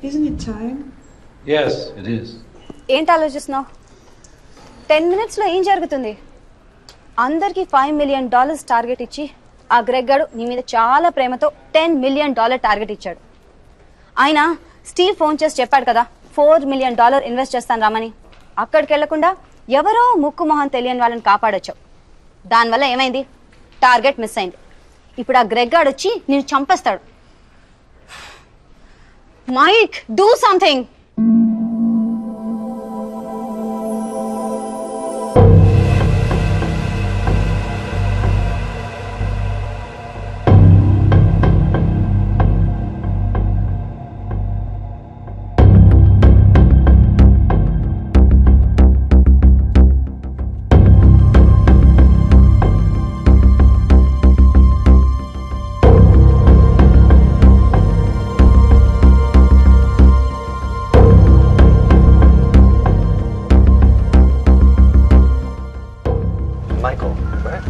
Isn't it time? Yes, it is. ఏంటి ఆలోచిస్తున్నావు? 10 minutesలో ఏం జరుగుతుంది? అందరికి $5 million టార్గెట్ ఇచ్చి ఆ గ్రెగ్ గాడు నీ మీద చాలా ప్రేమతో $10 million టార్గెట్ ఇచ్చాడు. ఆయన స్టీవ్ ఫోన్ చేసి చెప్పాడు కదా $4 million ఇన్వెస్ట్ చేస్తాను రామని. అక్కడికి వెళ్లకుండా ఎవరో ముక్కు మొహం తెలియని వాళ్ళని కాపాడొచ్చావు. దానివల్ల ఏమైంది? టార్గెట్ మిస్ అయింది. ఇప్పుడు ఆ గ్రెగ్ గాడు వచ్చి నేను చంపేస్తాడు. Mike, do something. Michael, right?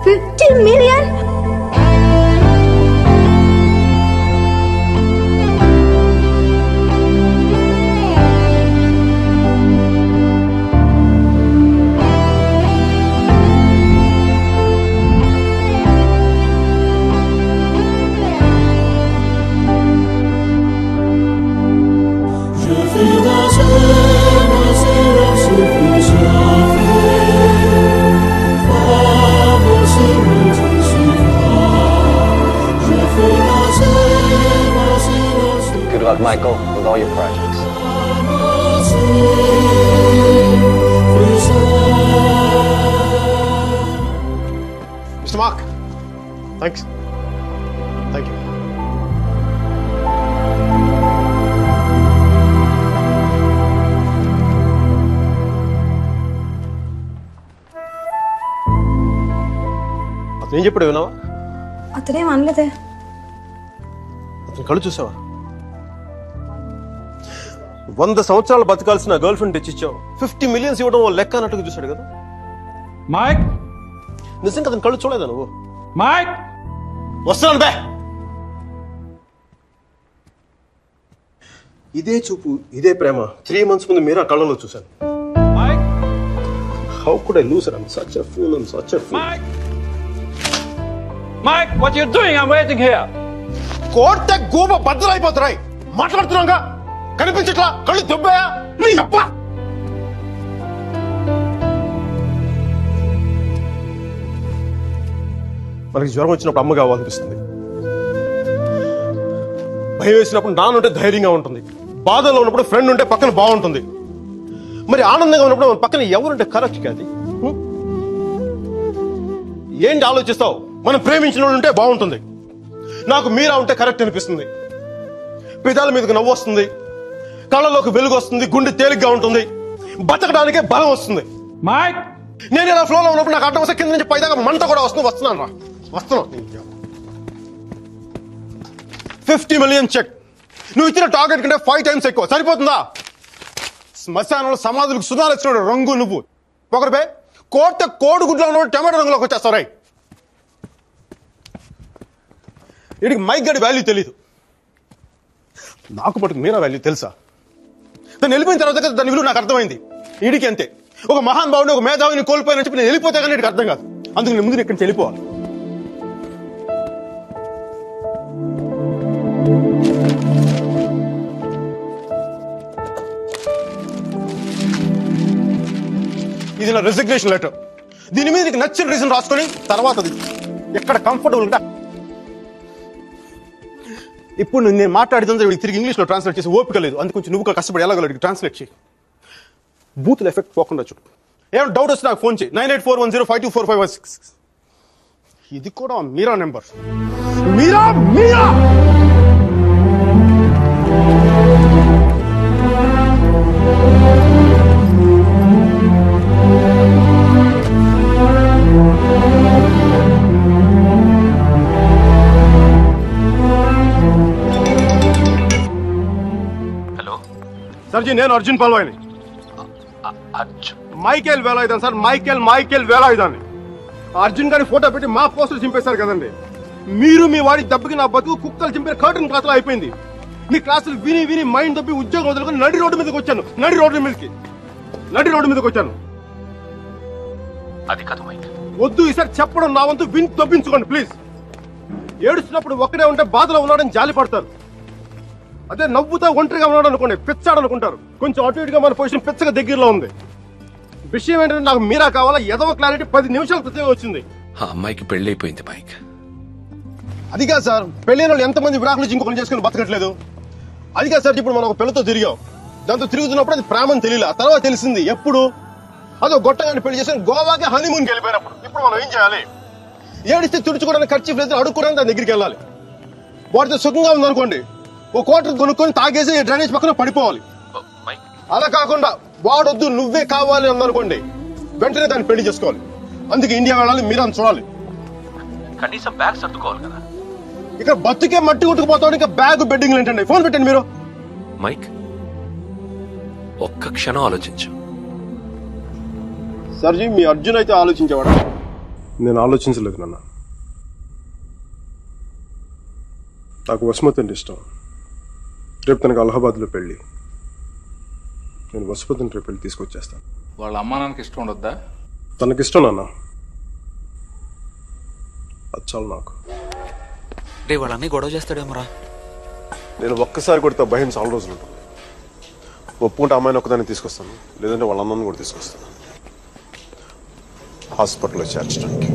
$50 million? Good luck, Michael, with all your projects. Mr. Mark, thanks. Thank you. అతను ఏం చెప్పాడు విన్నావా? అతనేం అనలేదే. అతను కళ్ళు చూసావా? 100 సంవత్సరాలు బతకాల్సిన గర్ల్ ఫ్రెండ్ తెచ్చిచ్చావు. 50 million ఇవ్వడం లెక్క అన్నట్టుగా చూశాడు కదా. Mike? నిజంగా అతను కళ్ళు చూడలేదా నువ్వు? Mike? వస్తున్నాను బే. ఇదే చూపు, ఇదే ప్రేమ 3 months ముందు మీరా కళ్ళలో చూశాను. Mike? How could I lose her? I'm such a fool. I'm such a fool. Mike? Mike, what are you doing? I'm waiting here. కోట గోబ బద్దలైపోతున్నాయి. మాట్లాడుతున్నాగా కనిపించట్లా? కళ్ళు దొబ్బాయా? నీ అబ్బా. మనకి జ్వరం వచ్చినప్పుడు అమ్మ కావాలనిపిస్తుంది. భయం వేసినప్పుడు నాన్నుంటే ధైర్యంగా ఉంటుంది. బాధలో ఉన్నప్పుడు ఫ్రెండ్ ఉంటే పక్కన బాగుంటుంది. మరి ఆనందంగా ఉన్నప్పుడు మన పక్కన ఎవరుంటే కరెక్ట్ కాదు. ఏంటి ఆలోచిస్తావు? మనం ప్రేమించిన వాళ్ళు ఉంటే బాగుంటుంది. నాకు మీరా ఉంటే కరెక్ట్ అనిపిస్తుంది. పెదాల మీదకి నవ్వు వస్తుంది, కళ్ళలోకి వెలుగు వస్తుంది, గుండె తేలిగ్గా ఉంటుంది, బతకడానికే బలం వస్తుంది. Mike? నేను ఇలా ఫ్లోలో ఉన్నప్పుడు నాకు అడ్డం వస్తే కింద నుంచి పైదాకా మంట కూడా వస్తున్నాను రా. వస్తున్నాను. 50 million చెక్. నువ్వు ఇచ్చిన టార్గెట్ కంటే 5 times ఎక్కువ. సరిపోతుందా? శ్మశానంలో సమాధులకు సుధాలు వచ్చిన రంగు నువ్వు. ఒకరిపై కోడిగుడ్లో ఉన్న టమాటో రంగులోకి వచ్చేస్తావు. రై వీడికి మైక్ గడి వాల్యూ తెలీదు. నాకు పట్టుకు మీరా వాల్యూ తెలుసా? తను వెళ్ళిపోయిన తర్వాత కదా దాని విలువ నాకు అర్థమైంది. వీడికి అంతే. ఒక మహాన్ భావుని, ఒక మేధావిని కోల్పోయిన చెప్పి నేను వెళ్ళిపోతే కానీ వీడికి అర్థం కాదు. అందుకు నేను ముందు ఇక్కడి నుంచి వెళ్ళిపోవాలి. ఇది నా రెసిగ్నేషన్ లెటర్. దీని మీద నీకు నచ్చిన రీజన్ రాసుకొని తర్వాత ఎక్కడ కంఫర్టబుల్ గా. ఇప్పుడు నేను మాట్లాడితే వీడికి తిరిగి ఇంగ్లీష్లో ట్రాన్స్లేట్ చేసి ఓపిక లేదు. అందుకు కొంచెం నువ్వు కష్టపడి ఎలాగో ట్రాన్స్లేట్ చేయి. బూతుల ఎఫెక్ట్ పోకుండా చూడు. ఏమైనా డౌట్ వస్తే నాకు ఫోన్ చేయి. 9841052456. ఇది కూడా మీరా నెంబర్. మీరా మీరా సార్జీ నేను అర్జున్ పల్వాయిని. మైకేల్ వేలాయుధాన్ సార్, మైకేల్ వేలాయుధాన్ని. అర్జున్ గారి ఫోటో పెట్టి మా పోస్టర్ చింపేశారు కదండి. మీరు మీ వాడి దెబ్బకి నా బతుకు కుక్కలు చింపే కర్టన్ క్లాసులో అయిపోయింది. మీ క్లాసులు విని విని మైండ్ దబ్బి ఉద్యోగం వదులుకొని నడి రోడ్డు మీదకి వచ్చాను. నడి రోడ్డు మీదకి వచ్చాను. అది కాదు మైక్. వద్దు, ఈసారి చెప్పడం నా వంతు, విని తప్పించుకోండి ప్లీజ్. ఏడుస్తున్నప్పుడు ఒక్కడే ఉంటే బాధలో ఉన్నాడని జాలి పడతారు. అదే నవ్వుతా ఒంటరిగా ఉన్నాడు అనుకోండి పిచ్చాడనుకుంటారు. కొంచెం అటు ఇటుగా మన పొజిషన్ పిచ్చగా దగ్గరలో ఉంది. విషయం ఏంటంటే నాకు మీరా కావాలా? ఎదవ క్లారిటీ 10 నిమిషాల క్రితమే వచ్చింది. ఆ అమ్మాయికి పెళ్లి అయిపోయింది మైక్. అదిగా సార్, పెళ్ళైన వాళ్ళు ఎంతమంది విడాకులు ఇంకొకరు చేసుకుని బతకట్లేదు. అదిగా సార్, ఇప్పుడు మనం ఒక పిల్లతో తిరిగాం. దాంతో తిరుగుతున్నప్పుడు అది ప్రేమని తెలియలే. ఆ తర్వాత తెలిసింది ఎప్పుడు? అదో గొట్టగాని పెళ్లి చేసి గోవాకి హనీమూన్కి వెళ్ళిపోయినప్పుడు. ఇప్పుడు మనం ఏం చేయాలి? ఏడిస్తే తుడుచుకోవడానికి ఖర్చు లేదు, అడుక్కోవడానికి దాని దగ్గరికి వెళ్ళాలి. వాటితో సుఖంగా ఉందనుకోండి, ఓ క్వార్టర్ కొనుక్కొని తాగేసి డ్రైనేజ్ పక్కన పడిపోవాలి. అలా కాకుండా వాడొద్దు నువ్వే కావాలి అందనుకోండి, వెంటనే దాన్ని పెళ్లి చేసుకోవాలి. అందుకే ఇండియా వెళ్ళాలి, మీరు అని చూడాలి. కనీసం బ్యాగ్ సర్దుకోవాలి కదా. ఇక్కడ బతుకే మట్టి కొట్టుకుపోతాడు, ఇంకా బ్యాగ్ బెడ్డింగ్ ఏంటండి? ఫోన్ పెట్టండి మీరు. మైక్, ఒక్క క్షణం ఆలోచించు. సర్జీ, మీ అర్జున్ అయితే ఆలోచించేవాడా? నేను ఆలోచించలేదు నాన్న. నాకు వసుమతి అంటే ఇష్టం. రేపు తనకు అలహాబాద్లో పెళ్లి. నేను వసుమతిని రేపు పెళ్లి తీసుకొచ్చేస్తాను. వాళ్ళ అమ్మా నాన్నకి ఇష్టం ఉండొద్దా? తనకిష్టం నాన్న, అది చాలు నాకు. రే వాళ్ళన్నీ గొడవ చేస్తాడేమోరా. నేను ఒక్కసారి కొడితే భయం చాలా రోజులు ఉంటుంది. ఒప్పుకుంటే అమ్మాయిని ఒక్కదాన్ని తీసుకొస్తాను, లేదంటే వాళ్ళ అమ్మని కూడా తీసుకొస్తాను హాస్పిటల్లో చేర్చడానికి.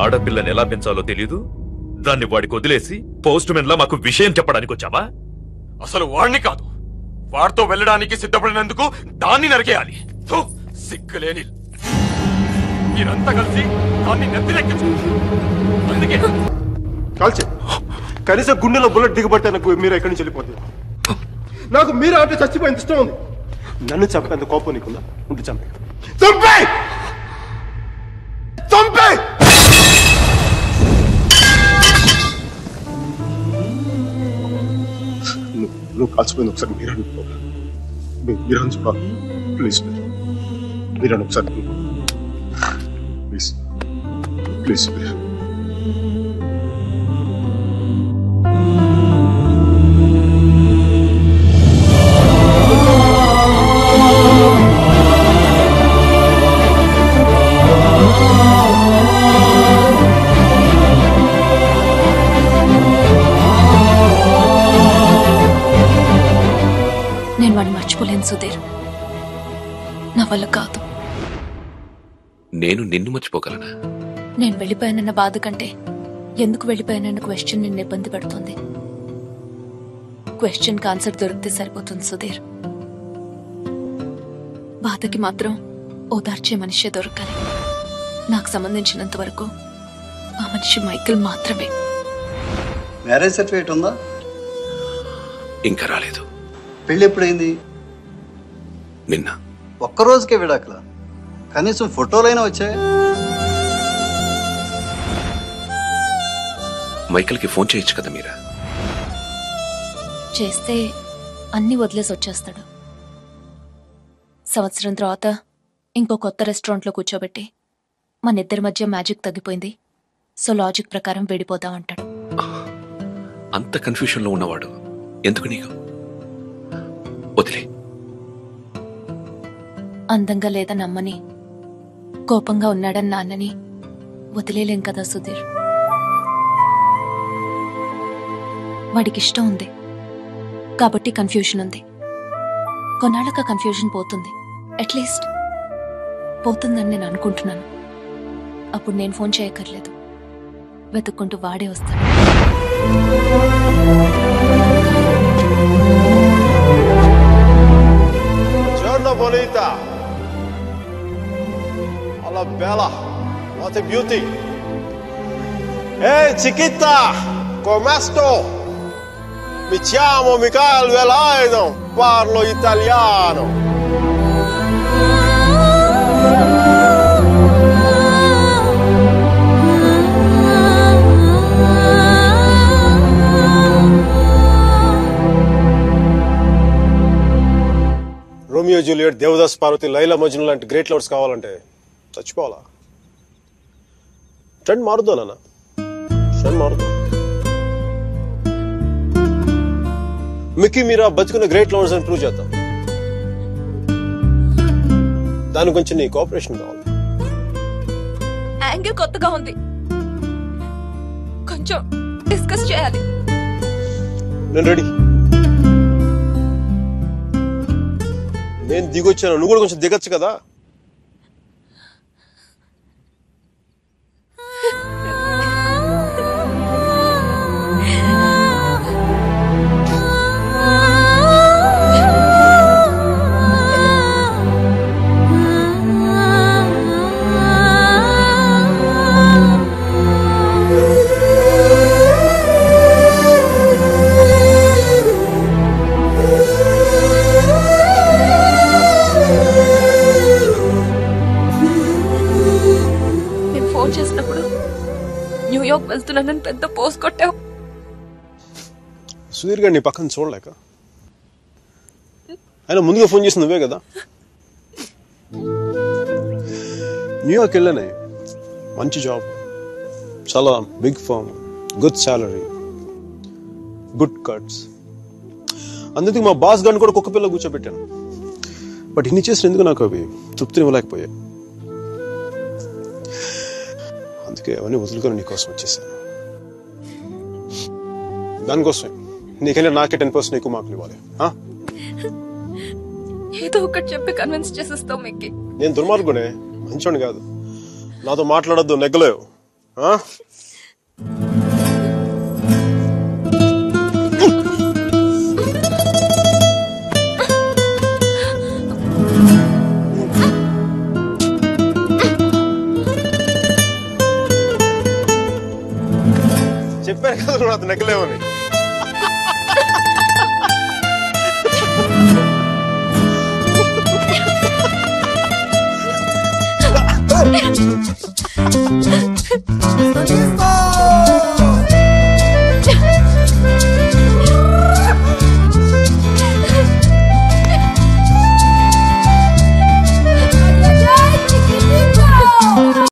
ఆడపిల్లని ఎలా పెంచాలో తెలీదు, దాన్ని వాడికి వదిలేసి పోస్ట్ మెన్ లా మాకు విషయం చెప్పడానికి వచ్చావా? అసలు వాడిని కాదు, వాడితో వెళ్ళడానికి సిద్ధపడినందుకు దాన్ని నరికేయాలి. సిగ్గులేని మీరంతా కలిసి దాన్ని నెత్తినెక్కించు. అందుకే కాల్చే, కనీసం గుండెలో బుల్లెట్ దిగబడితే నాకు మీరు ఎక్కడి నుంచి వెళ్ళిపోతుంది. నాకు మీరు అంటే చచ్చిపోయింది ఇష్టం ఉంది. నన్ను చంపేంత కోపం నీకుందా? ఉంటే చంపే చంపే చంపే. నువ్వు నువ్వు కాల్చిపోయింది ఒకసారి మీరాన్ని చూడాలి ప్లీజ్ మీరాన్ని ఒకసారి ప్లీజ్ ప్లీజ్ నేను వాడిని మర్చిపోలేను సుధీర్, నా వల్ల కాదు. నేను నిన్ను మర్చిపోగలనా? నేను వెళ్ళిపోయానన్న బాధ కంటే ఎందుకు వెళ్ళిపోయానన్న క్వశ్చన్ నిన్ను ఇబ్బంది పెడుతుంది. క్వశ్చన్కి ఆన్సర్ దొరికితే సరిపోతుంది సుధీర్. బాధకి మాత్రం ఓదార్చే మనిషే దొరకాలి. నాకు సంబంధించినంత వరకు ఆ మనిషి మైకిల్ మాత్రమే. మ్యారేజ్ సర్టిఫికేట్ ఉందా? ఇంకా రాలేదు. పెళ్లి ఎప్పుడైంది? నిన్న. ఒక్కరోజుకే విడాకల? కనీసం ఫోటోలైనా వచ్చాయి? మైకిల్కి ఫోన్ చేయొచ్చు కదా మీరా? చేస్తే అన్ని వదిలేసి వచ్చేస్తాడు. సంవత్సరం తర్వాత ఇంకో కొత్త రెస్టారెంట్లో కూర్చోబెట్టి మన ఇద్దరి మధ్య మ్యాజిక్ తగ్గిపోయింది, సో లాజిక్ ప్రకారం విడిపోదాం అంటాడు. అంత కన్ఫ్యూషన్లో ఉన్నవాడు ఎందుకు నీకు? వదిలే. అందంగా లేదని అమ్మని, కోపంగా ఉన్నాడని నాన్నని వదిలేలేం కదా సుధీర్. వాడికి ఇష్టం ఉంది కాబట్టి కన్ఫ్యూషన్ ఉంది. కొన్నాళ్ళక కన్ఫ్యూషన్ పోతుంది, అట్లీస్ట్ పోతుందని నేను అనుకుంటున్నాను. అప్పుడు నేను ఫోన్ చేయక్కర్లేదు, వెతుక్కుంటూ వాడే వస్తాడు. Giorno bonita. Alla bella. What a beauty. Ehi chiquita, come sto? Mi chiamo Michael Velaino, parlo italiano. Romeo Juliet, Devdas Parvati, Laila Majnu లాంటి గ్రేట్ లవర్స్ కావాలంటే చచ్చిపోవాలా? ట్రెండ్ మారుద్దా నాన్న, ట్రెండ్ మారుద్దాం. మిక్కీ మీరా బతుకున్న గ్రేట్ లవర్స్ అని ప్రూవ్ చేద్దాం. దాని గురించి నీ కోఆపరేషన్ కావాలి. యాంగిల్ కొత్తగా ఉంది, కొంచెం డిస్కస్ చేయాలి. నేను రెడీ. నేను దిగొచ్చాను, నువ్వు కూడా కొంచెం దిగచ్చు కదా. న్యూయార్క్ వెళ్తున్నానని పెద్ద పోస్ట్ కొట్టావు. సుధీర్ గారు నీ పక్కన చూడలేక, ఆయన ముందుగా ఫోన్ చేసి నువ్వే కదా. న్యూయార్క్ వెళ్ళానే, మంచి జాబ్, చాలా big firm, good salary, good cuts. అందుకే మా బాస్ గారిని కూడా కుక్క పిల్ల కూర్చోబెట్టాను. బట్ ఇన్ని చేసిన ఎందుకు నాకు అవి తృప్తినివ్వలేకపోయాయి. అందుకే అవన్నీ వదులుకొని నీకోసం వచ్చేసాను. దానికోసమే నీకెళ్ళి నాకే 10% ఎక్కువ మార్కులు ఇవ్వాలి. ఏదో ఒకటి చెప్పి కన్విన్స్ చేసేస్తావు మిక్కీ. నేను దుర్మార్గునే, మంచోని కాదు. నాతో మాట్లాడొద్దు, నెగ్గలేవు. చెప్పాను కదా నువ్వు నాతో నెగ్గలేవని. Sonista!